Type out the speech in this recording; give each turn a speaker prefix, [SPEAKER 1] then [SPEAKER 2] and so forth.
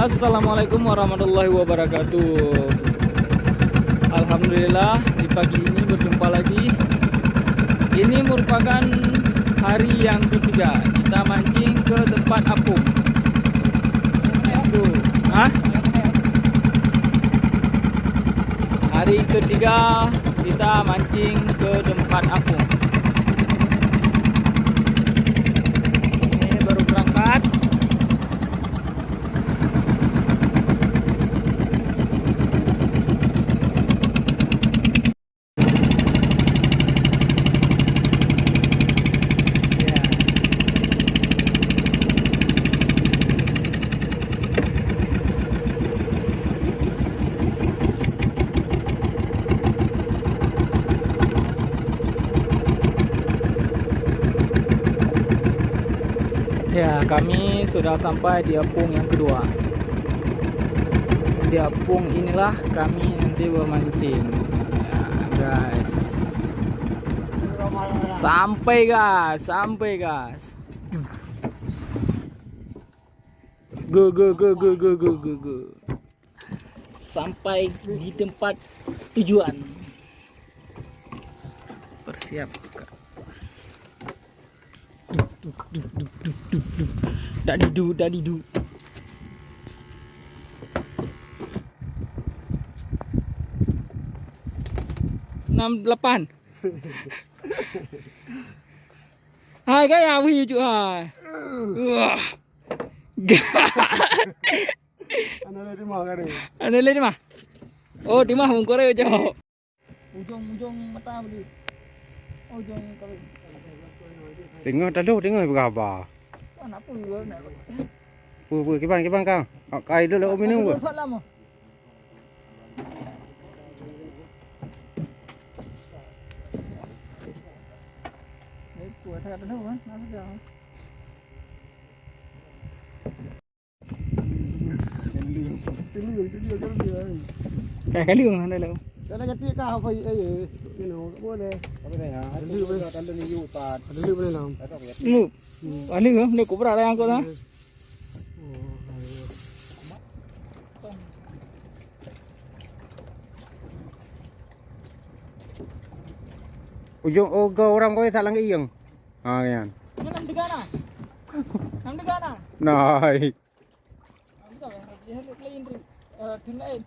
[SPEAKER 1] Assalamualaikum warahmatullahi wabarakatuh. Alhamdulillah di pagi ini berjumpa lagi. Ini merupakan hari yang ketiga kita mancing ke tempat apung. Let's go. Hari ketiga kita mancing ke tempat apung. Ini baru berangkat. Ya, kami sudah sampai di apung yang kedua. Di apung inilah kami nanti bermancing. Ya, guys. Sampai guys. Go. Sampai di tempat tujuan. Bersiap. Dadidu 68. Hai gaya wih ju hai. Wah. Ana le di mah. Oh, di mah mungkore jo. Ujung mata beli. Ujung kalau.
[SPEAKER 2] Tengok berapa.
[SPEAKER 1] Nak pun nak.
[SPEAKER 2] Pu kibang kau. Kai dulu om minum ke?
[SPEAKER 1] Salam. Buat saya tahu kan, nak jalan. Kali orang ada lalu.
[SPEAKER 3] Kalau jadi kau apa boleh.
[SPEAKER 2] Apa ni ha? Ada ni you pat.
[SPEAKER 3] Ada lu boleh lam.
[SPEAKER 1] Lu, ani ke? Ni kubra ada yang kau dah.
[SPEAKER 2] Ujung orang kau tak lang iyang. Ha yan.
[SPEAKER 1] Nam digana.
[SPEAKER 2] Nai.
[SPEAKER 1] Dia lain. Lain.